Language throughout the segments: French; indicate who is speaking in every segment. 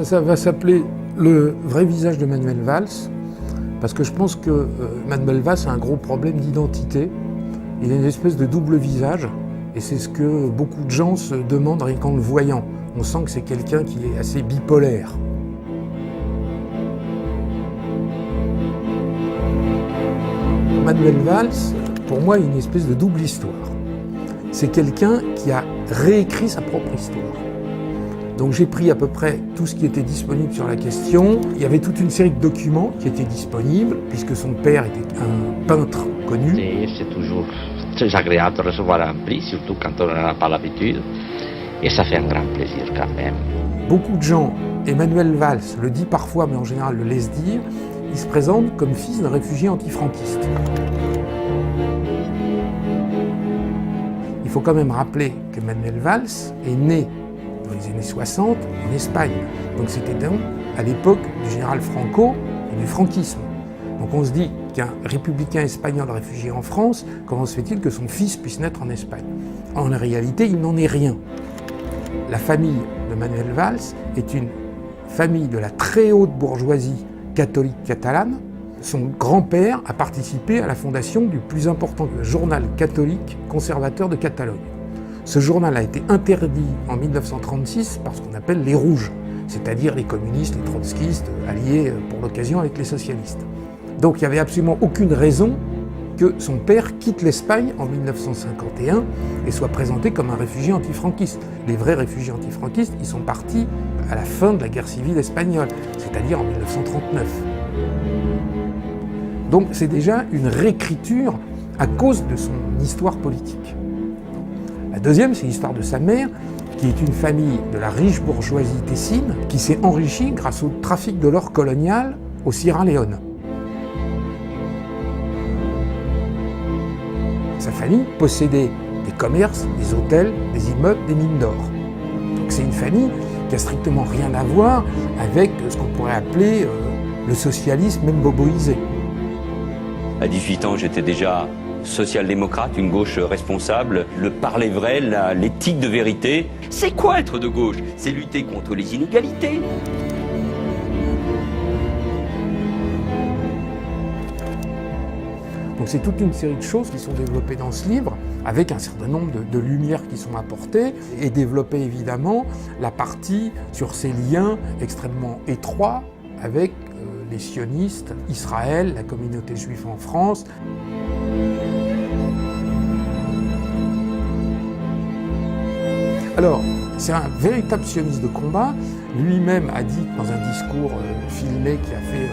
Speaker 1: Ça va s'appeler le vrai visage de Manuel Valls, parce que je pense que Manuel Valls a un gros problème d'identité. Il a une espèce de double visage, et c'est ce que beaucoup de gens se demandent rien qu'en le voyant. On sent que c'est quelqu'un qui est assez bipolaire. Manuel Valls, pour moi, est une espèce de double histoire. C'est quelqu'un qui a réécrit sa propre histoire. Donc j'ai pris à peu près tout ce qui était disponible sur la question. Il y avait toute une série de documents qui étaient disponibles, puisque son père était un peintre connu.
Speaker 2: Et c'est toujours très agréable de recevoir un prix, surtout quand on n'en a pas l'habitude. Et ça fait un grand plaisir quand même.
Speaker 1: Beaucoup de gens, Manuel Valls le dit parfois, mais en général le laisse dire, il se présente comme fils d'un réfugié antifranquiste. Il faut quand même rappeler que Manuel Valls est né dans les années 60 en Espagne. Donc c'était donc à l'époque du général Franco et du franquisme. Donc on se dit qu'un républicain espagnol réfugié en France, comment se fait-il que son fils puisse naître en Espagne? En réalité, il n'en est rien. La famille de Manuel Valls est une famille de la très haute bourgeoisie catholique catalane. Son grand-père a participé à la fondation du plus important journal catholique conservateur de Catalogne. Ce journal a été interdit en 1936 par ce qu'on appelle les Rouges, c'est-à-dire les communistes, les trotskistes, alliés pour l'occasion avec les socialistes. Donc il n'y avait absolument aucune raison que son père quitte l'Espagne en 1951 et soit présenté comme un réfugié antifranquiste. Les vrais réfugiés antifranquistes, ils sont partis à la fin de la guerre civile espagnole, c'est-à-dire en 1939. Donc c'est déjà une réécriture à cause de son histoire politique. La deuxième, c'est l'histoire de sa mère, qui est une famille de la riche bourgeoisie tessine, qui s'est enrichie grâce au trafic de l'or colonial au Sierra Leone. Sa famille possédait des commerces, des hôtels, des immeubles, des mines d'or. Donc c'est une famille qui a strictement rien à voir avec ce qu'on pourrait appeler le socialisme, même boboisé.
Speaker 3: À 18 ans, j'étais déjà social-démocrate, une gauche responsable, le parler vrai, l'éthique de vérité. C'est quoi être de gauche? C'est lutter contre les inégalités.
Speaker 1: Donc c'est toute une série de choses qui sont développées dans ce livre, avec un certain nombre de lumières qui sont apportées, et développer évidemment la partie sur ces liens extrêmement étroits avec les sionistes, Israël, la communauté juive en France. Alors, c'est un véritable sioniste de combat. Lui-même a dit dans un discours filmé qui a fait,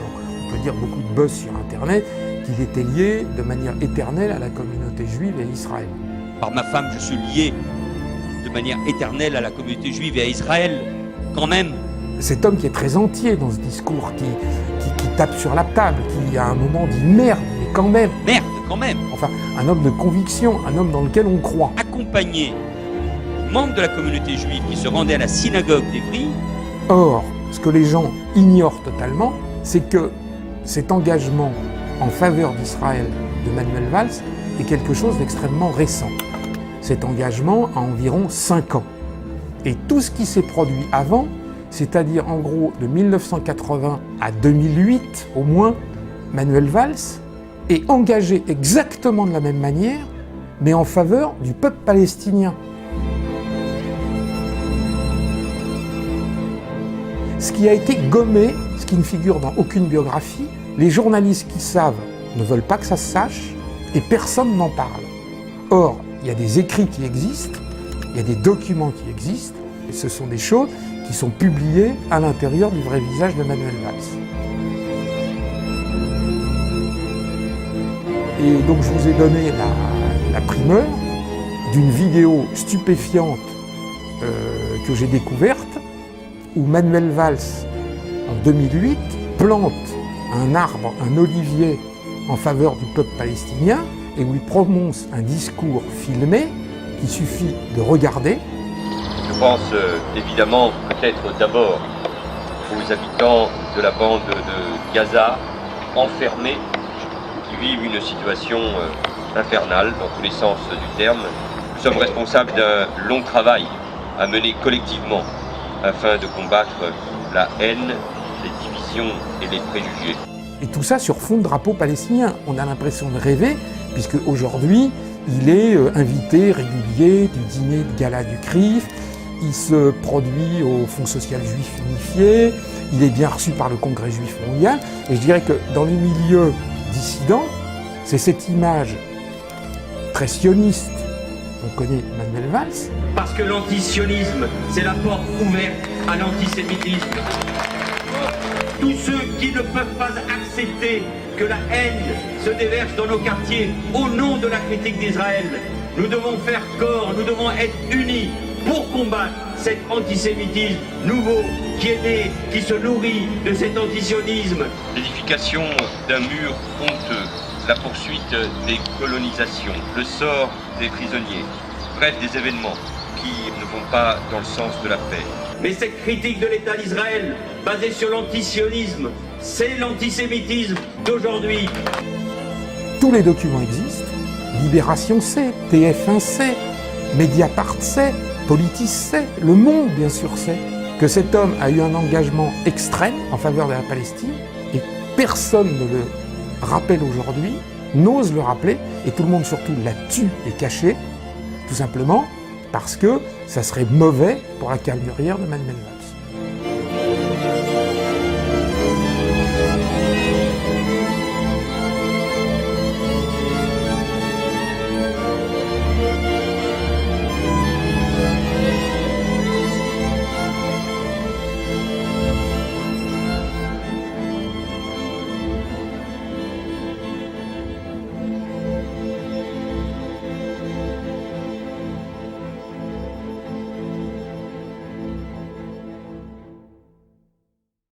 Speaker 1: on peut dire, beaucoup de buzz sur Internet, qu'il était lié de manière éternelle à la communauté juive et à Israël.
Speaker 3: Par ma femme, je suis lié de manière éternelle à la communauté juive et à Israël, quand même.
Speaker 1: Cet homme qui est très entier dans ce discours, qui tape sur la table, qui à un moment dit merde, mais quand même.
Speaker 3: Merde, quand même.
Speaker 1: Enfin, un homme de conviction, un homme dans lequel on croit.
Speaker 3: Accompagné membres de la communauté juive qui se rendaient à la synagogue d'Évry.
Speaker 1: Or, ce que les gens ignorent totalement, c'est que cet engagement en faveur d'Israël de Manuel Valls est quelque chose d'extrêmement récent. Cet engagement a environ 5 ans. Et tout ce qui s'est produit avant, c'est-à-dire en gros de 1980 à 2008 au moins, Manuel Valls est engagé exactement de la même manière, mais en faveur du peuple palestinien. Ce qui a été gommé, ce qui ne figure dans aucune biographie, les journalistes qui savent ne veulent pas que ça se sache et personne n'en parle. Or, il y a des écrits qui existent, il y a des documents qui existent, et ce sont des choses qui sont publiées à l'intérieur du vrai visage de Manuel Valls. Et donc je vous ai donné la primeur d'une vidéo stupéfiante que j'ai découverte, où Manuel Valls, en 2008, plante un arbre, un olivier, en faveur du peuple palestinien, et où il prononce un discours filmé qu'il suffit de regarder.
Speaker 4: Je pense évidemment peut-être d'abord aux habitants de la bande de Gaza, enfermés, qui vivent une situation infernale dans tous les sens du terme. Nous sommes responsables d'un long travail à mener collectivement afin de combattre la haine, les divisions et les préjugés.
Speaker 1: Et tout ça sur fond de drapeau palestinien. On a l'impression de rêver, puisque aujourd'hui, il est invité régulier du dîner de gala du CRIF, il se produit au Fonds social juif unifié, il est bien reçu par le Congrès juif mondial, et je dirais que dans les milieux dissidents, c'est cette image très sioniste qu'on connaît Manuel Valls.
Speaker 3: Parce que l'antisionisme, c'est la porte ouverte à l'antisémitisme. Tous ceux qui ne peuvent pas accepter que la haine se déverse dans nos quartiers au nom de la critique d'Israël, nous devons faire corps, nous devons être unis pour combattre cet antisémitisme nouveau qui est né, qui se nourrit de cet antisionisme.
Speaker 4: L'édification d'un mur honteux, la poursuite des colonisations, le sort des prisonniers, bref des événements qui ne vont pas dans le sens de la paix.
Speaker 3: Mais cette critique de l'État d'Israël, basée sur l'antisionisme, c'est l'antisémitisme d'aujourd'hui.
Speaker 1: Tous les documents existent, Libération sait, TF1 sait, Mediapart sait, Politis sait, Le Monde bien sûr sait, que cet homme a eu un engagement extrême en faveur de la Palestine, et personne ne le rappelle aujourd'hui, n'ose le rappeler, et tout le monde surtout la tue et caché, tout simplement parce que ça serait mauvais pour la carrière de Manuel Valls.